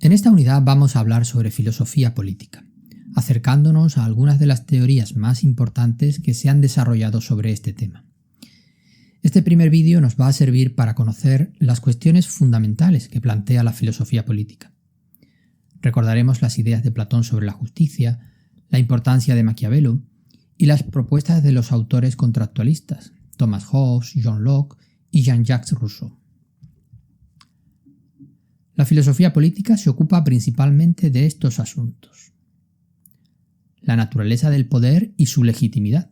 En esta unidad vamos a hablar sobre filosofía política, acercándonos a algunas de las teorías más importantes que se han desarrollado sobre este tema. Este primer vídeo nos va a servir para conocer las cuestiones fundamentales que plantea la filosofía política. Recordaremos las ideas de Platón sobre la justicia, la importancia de Maquiavelo y las propuestas de los autores contractualistas, Thomas Hobbes, John Locke y Jean-Jacques Rousseau. La filosofía política se ocupa principalmente de estos asuntos: la naturaleza del poder y su legitimidad.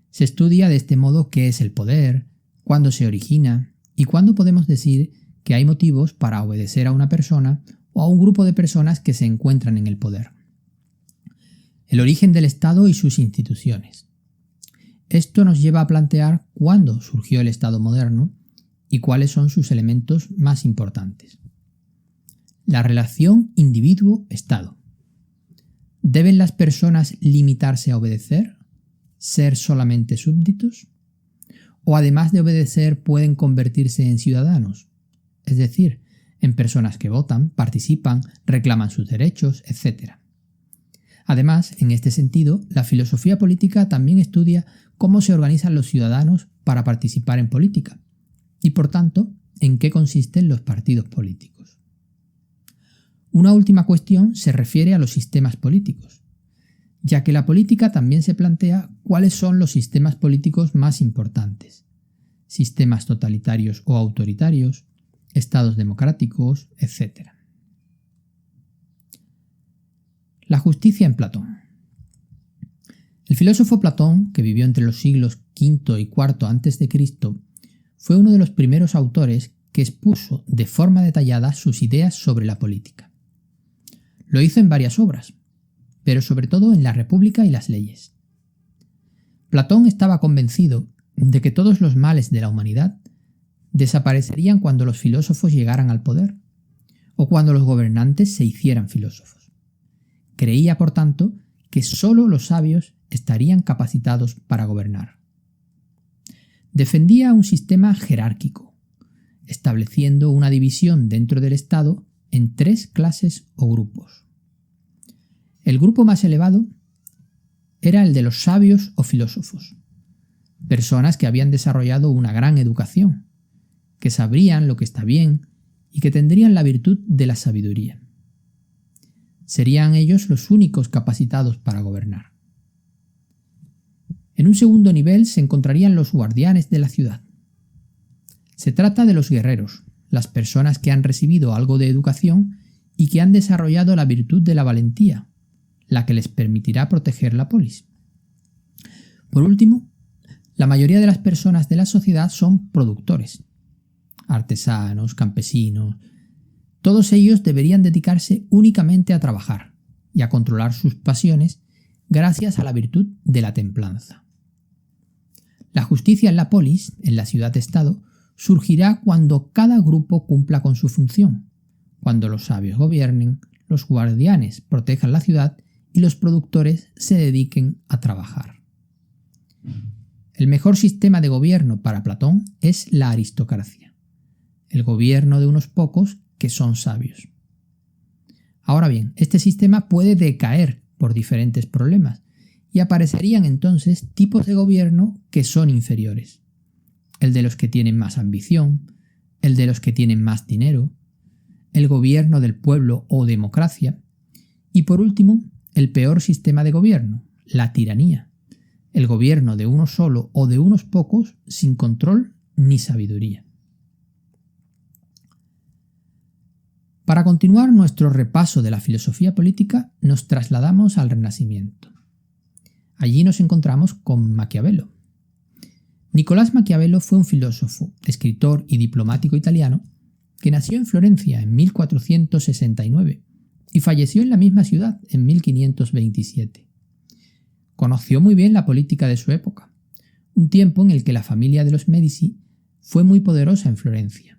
Se estudia de este modo qué es el poder, cuándo se origina y cuándo podemos decir que hay motivos para obedecer a una persona o a un grupo de personas que se encuentran en el poder. El origen del Estado y sus instituciones. Esto nos lleva a plantear cuándo surgió el Estado moderno y cuáles son sus elementos más importantes. La relación individuo-Estado. ¿Deben las personas limitarse a obedecer? ¿Ser solamente súbditos? ¿O además de obedecer pueden convertirse en ciudadanos? Es decir, en personas que votan, participan, reclaman sus derechos, etc. Además, en este sentido, la filosofía política también estudia cómo se organizan los ciudadanos para participar en política y, por tanto, en qué consisten los partidos políticos. Una última cuestión se refiere a los sistemas políticos, ya que la política también se plantea cuáles son los sistemas políticos más importantes: sistemas totalitarios o autoritarios, estados democráticos, etc. La justicia en Platón. El filósofo Platón, que vivió entre los siglos V y IV a.C., fue uno de los primeros autores que expuso de forma detallada sus ideas sobre la política. Lo hizo en varias obras, pero sobre todo en La República y las leyes. Platón estaba convencido de que todos los males de la humanidad desaparecerían cuando los filósofos llegaran al poder, o cuando los gobernantes se hicieran filósofos. Creía, por tanto, que sólo los sabios estarían capacitados para gobernar. Defendía un sistema jerárquico, estableciendo una división dentro del Estado en 3 clases o grupos. El grupo más elevado era el de los sabios o filósofos, personas que habían desarrollado una gran educación, que sabrían lo que está bien y que tendrían la virtud de la sabiduría. Serían ellos los únicos capacitados para gobernar. En un segundo nivel se encontrarían los guardianes de la ciudad. Se trata de los guerreros, las personas que han recibido algo de educación y que han desarrollado la virtud de la valentía, la que les permitirá proteger la polis. Por último, la mayoría de las personas de la sociedad son productores, artesanos, campesinos. Todos ellos deberían dedicarse únicamente a trabajar y a controlar sus pasiones gracias a la virtud de la templanza. La justicia en la polis, en la ciudad-estado, surgirá cuando cada grupo cumpla con su función, cuando los sabios gobiernen, los guardianes protejan la ciudad y los productores se dediquen a trabajar. El mejor sistema de gobierno para Platón es la aristocracia, el gobierno de unos pocos que son sabios. Ahora bien, este sistema puede decaer por diferentes problemas y aparecerían entonces tipos de gobierno que son inferiores: el de los que tienen más ambición, el de los que tienen más dinero, el gobierno del pueblo o democracia, y por último, el peor sistema de gobierno, la tiranía, el gobierno de uno solo o de unos pocos sin control ni sabiduría. Para continuar nuestro repaso de la filosofía política, nos trasladamos al Renacimiento. Allí nos encontramos con Maquiavelo. Nicolás Maquiavelo fue un filósofo, escritor y diplomático italiano que nació en Florencia en 1469 y falleció en la misma ciudad en 1527. Conoció muy bien la política de su época, un tiempo en el que la familia de los Médici fue muy poderosa en Florencia,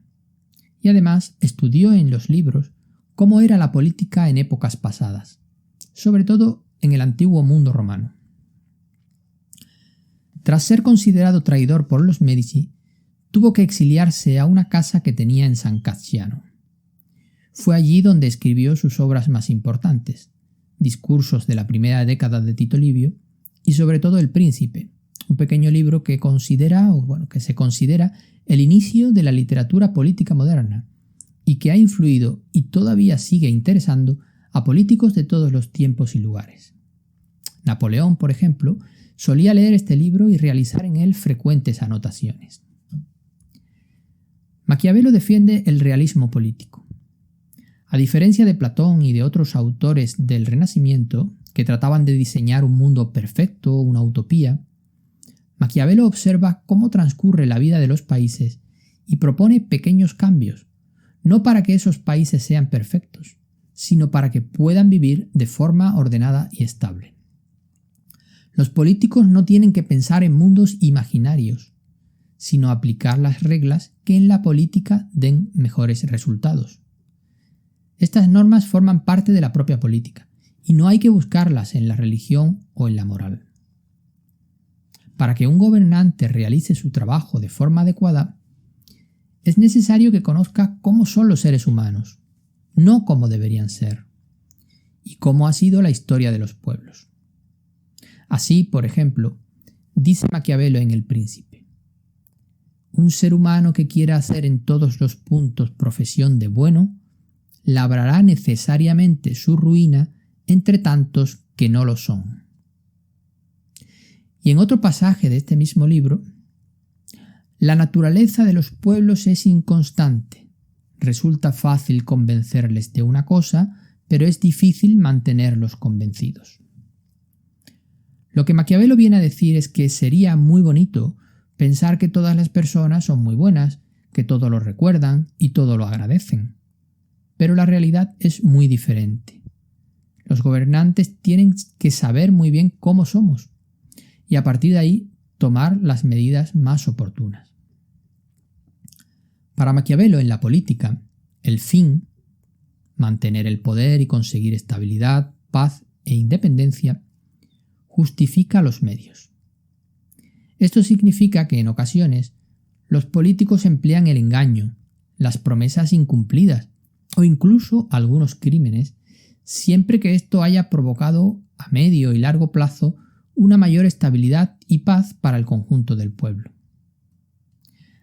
y además estudió en los libros cómo era la política en épocas pasadas, sobre todo en el antiguo mundo romano. Tras ser considerado traidor por los Médici, tuvo que exiliarse a una casa que tenía en San Cacciano. Fue allí donde escribió sus obras más importantes, Discursos de la primera década de Tito Livio y sobre todo El Príncipe, un pequeño libro que se considera el inicio de la literatura política moderna y que ha influido y todavía sigue interesando a políticos de todos los tiempos y lugares. Napoleón, por ejemplo, solía leer este libro y realizar en él frecuentes anotaciones. Maquiavelo defiende el realismo político. A diferencia de Platón y de otros autores del Renacimiento, que trataban de diseñar un mundo perfecto, una utopía, Maquiavelo observa cómo transcurre la vida de los países y propone pequeños cambios, no para que esos países sean perfectos, sino para que puedan vivir de forma ordenada y estable. Los políticos no tienen que pensar en mundos imaginarios, sino aplicar las reglas que en la política den mejores resultados. Estas normas forman parte de la propia política, y no hay que buscarlas en la religión o en la moral. Para que un gobernante realice su trabajo de forma adecuada, es necesario que conozca cómo son los seres humanos, no cómo deberían ser, y cómo ha sido la historia de los pueblos. Así, por ejemplo, dice Maquiavelo en El Príncipe: un ser humano que quiera hacer en todos los puntos profesión de bueno, labrará necesariamente su ruina entre tantos que no lo son. Y en otro pasaje de este mismo libro, la naturaleza de los pueblos es inconstante. Resulta fácil convencerles de una cosa, pero es difícil mantenerlos convencidos. Lo que Maquiavelo viene a decir es que sería muy bonito pensar que todas las personas son muy buenas, que todo lo recuerdan y todo lo agradecen. Pero la realidad es muy diferente. Los gobernantes tienen que saber muy bien cómo somos y a partir de ahí tomar las medidas más oportunas. Para Maquiavelo, en la política, el fin, mantener el poder y conseguir estabilidad, paz e independencia, justifica los medios. Esto significa que en ocasiones los políticos emplean el engaño, las promesas incumplidas o incluso algunos crímenes, siempre que esto haya provocado a medio y largo plazo una mayor estabilidad y paz para el conjunto del pueblo.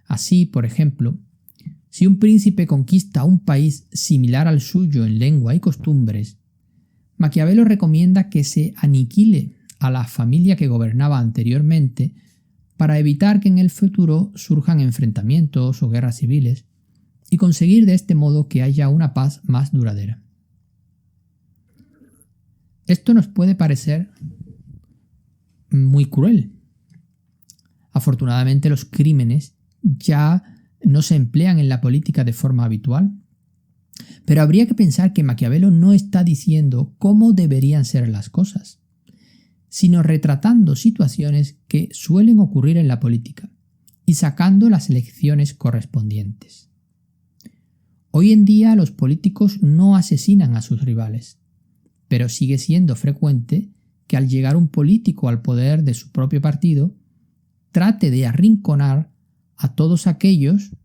Así, por ejemplo, si un príncipe conquista un país similar al suyo en lengua y costumbres, Maquiavelo recomienda que se aniquile a la familia que gobernaba anteriormente para evitar que en el futuro surjan enfrentamientos o guerras civiles y conseguir de este modo que haya una paz más duradera. Esto nos puede parecer muy cruel. Afortunadamente, los crímenes ya no se emplean en la política de forma habitual, pero habría que pensar que Maquiavelo no está diciendo cómo deberían ser las cosas, sino retratando situaciones que suelen ocurrir en la política y sacando las lecciones correspondientes. Hoy en día los políticos no asesinan a sus rivales, pero sigue siendo frecuente que al llegar un político al poder de su propio partido, trate de arrinconar a todos aquellos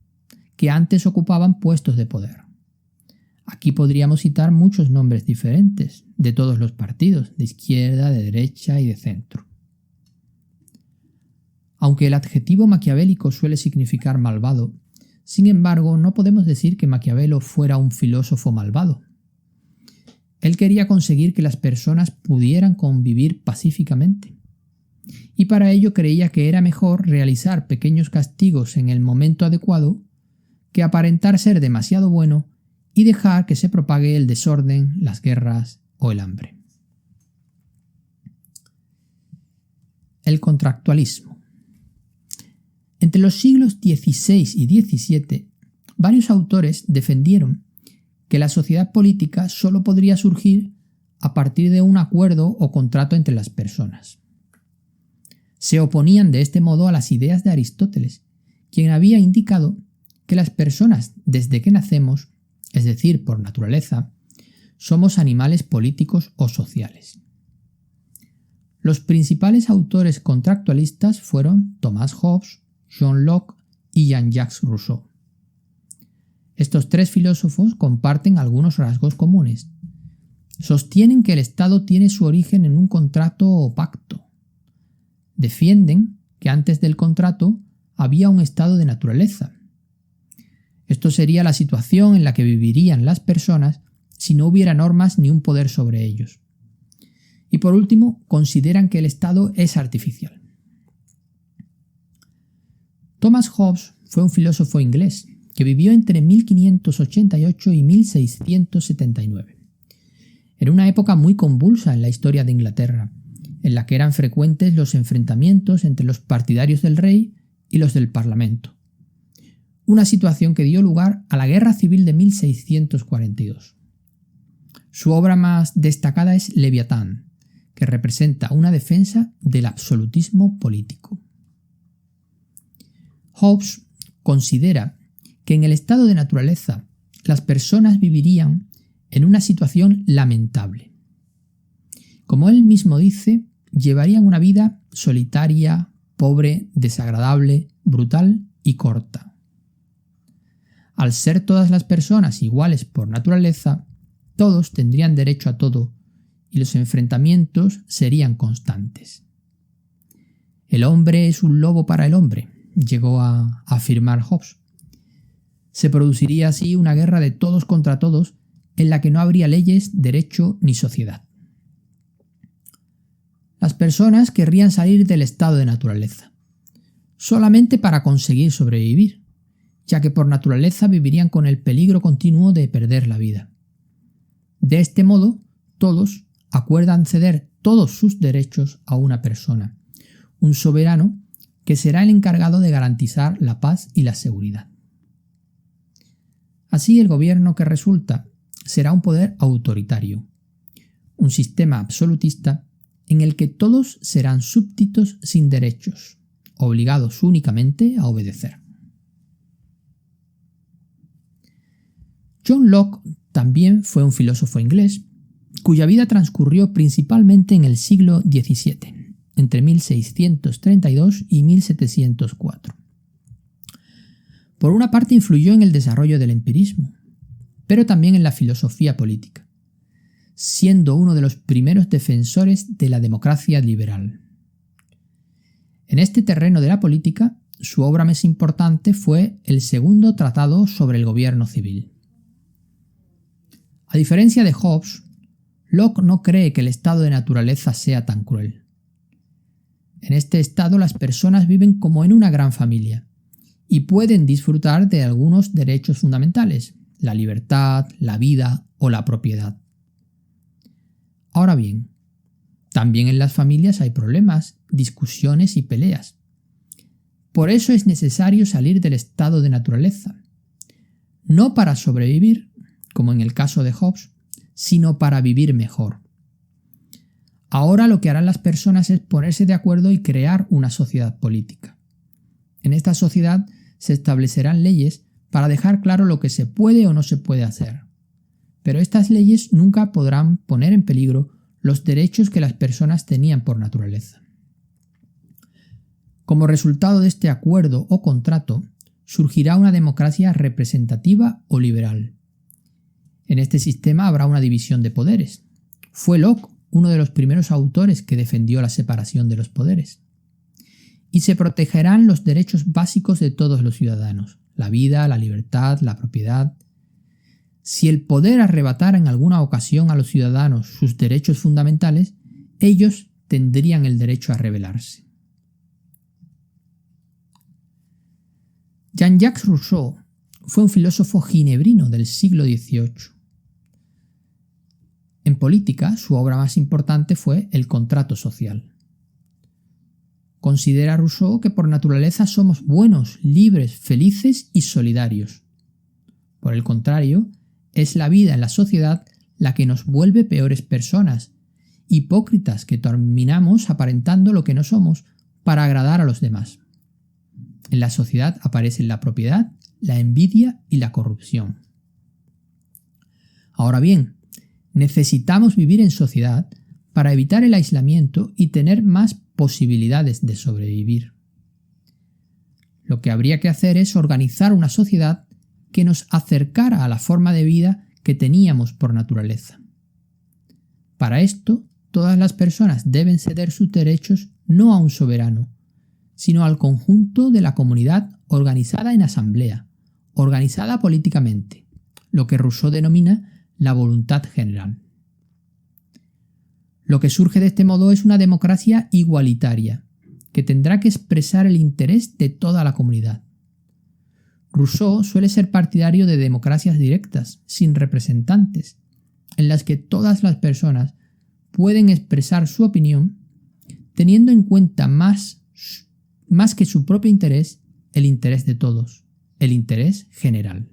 que antes ocupaban puestos de poder. Aquí podríamos citar muchos nombres diferentes de todos los partidos, de izquierda, de derecha y de centro. Aunque el adjetivo maquiavélico suele significar malvado, sin embargo, no podemos decir que Maquiavelo fuera un filósofo malvado. Él quería conseguir que las personas pudieran convivir pacíficamente. Y para ello creía que era mejor realizar pequeños castigos en el momento adecuado que aparentar ser demasiado bueno y dejar que se propague el desorden, las guerras o el hambre. El contractualismo. Entre los siglos XVI y XVII, varios autores defendieron que la sociedad política solo podría surgir a partir de un acuerdo o contrato entre las personas. Se oponían de este modo a las ideas de Aristóteles, quien había indicado que las personas desde que nacemos, es decir, por naturaleza, somos animales políticos o sociales. Los principales autores contractualistas fueron Thomas Hobbes, John Locke y Jean-Jacques Rousseau. Estos tres filósofos comparten algunos rasgos comunes. Sostienen que el Estado tiene su origen en un contrato o pacto. Defienden que antes del contrato había un estado de naturaleza. Esto sería la situación en la que vivirían las personas si no hubiera normas ni un poder sobre ellos. Y por último, consideran que el Estado es artificial. Thomas Hobbes fue un filósofo inglés que vivió entre 1588 y 1679. Era una época muy convulsa en la historia de Inglaterra, en la que eran frecuentes los enfrentamientos entre los partidarios del rey y los del Parlamento. Una situación que dio lugar a la Guerra Civil de 1642. Su obra más destacada es Leviatán, que representa una defensa del absolutismo político. Hobbes considera que en el estado de naturaleza las personas vivirían en una situación lamentable. Como él mismo dice, llevarían una vida solitaria, pobre, desagradable, brutal y corta. Al ser todas las personas iguales por naturaleza, todos tendrían derecho a todo y los enfrentamientos serían constantes. El hombre es un lobo para el hombre, llegó a afirmar Hobbes. Se produciría así una guerra de todos contra todos en la que no habría leyes, derecho ni sociedad. Las personas querrían salir del estado de naturaleza, solamente para conseguir sobrevivir, ya que por naturaleza vivirían con el peligro continuo de perder la vida. De este modo, todos acuerdan ceder todos sus derechos a una persona, un soberano que será el encargado de garantizar la paz y la seguridad. Así, el gobierno que resulta será un poder autoritario, un sistema absolutista en el que todos serán súbditos sin derechos, obligados únicamente a obedecer. John Locke también fue un filósofo inglés, cuya vida transcurrió principalmente en el siglo XVII, entre 1632 y 1704. Por una parte influyó en el desarrollo del empirismo, pero también en la filosofía política, siendo uno de los primeros defensores de la democracia liberal. En este terreno de la política, su obra más importante fue el segundo tratado sobre el gobierno civil. A diferencia de Hobbes, Locke no cree que el estado de naturaleza sea tan cruel. En este estado las personas viven como en una gran familia y pueden disfrutar de algunos derechos fundamentales, la libertad, la vida o la propiedad. Ahora bien, también en las familias hay problemas, discusiones y peleas. Por eso es necesario salir del estado de naturaleza, no para sobrevivir, como en el caso de Hobbes, sino para vivir mejor. Ahora lo que harán las personas es ponerse de acuerdo y crear una sociedad política. En esta sociedad se establecerán leyes para dejar claro lo que se puede o no se puede hacer. Pero estas leyes nunca podrán poner en peligro los derechos que las personas tenían por naturaleza. Como resultado de este acuerdo o contrato, surgirá una democracia representativa o liberal. En este sistema habrá una división de poderes. Fue Locke uno de los primeros autores que defendió la separación de los poderes. Y se protegerán los derechos básicos de todos los ciudadanos, la vida, la libertad, la propiedad. Si el poder arrebatara en alguna ocasión a los ciudadanos sus derechos fundamentales, ellos tendrían el derecho a rebelarse. Jean-Jacques Rousseau fue un filósofo ginebrino del siglo XVIII. En política, su obra más importante fue El contrato social. Considera Rousseau que por naturaleza somos buenos, libres, felices y solidarios. Por el contrario, es la vida en la sociedad la que nos vuelve peores personas, hipócritas que terminamos aparentando lo que no somos para agradar a los demás. En la sociedad aparecen la propiedad, la envidia y la corrupción. Ahora bien, necesitamos vivir en sociedad para evitar el aislamiento y tener más posibilidades de sobrevivir. Lo que habría que hacer es organizar una sociedad que nos acercara a la forma de vida que teníamos por naturaleza. Para esto, todas las personas deben ceder sus derechos no a un soberano, sino al conjunto de la comunidad organizada en asamblea, organizada políticamente, lo que Rousseau denomina la voluntad general. Lo que surge de este modo es una democracia igualitaria, que tendrá que expresar el interés de toda la comunidad. Rousseau suele ser partidario de democracias directas, sin representantes, en las que todas las personas pueden expresar su opinión, teniendo en cuenta más que su propio interés, el interés de todos, el interés general.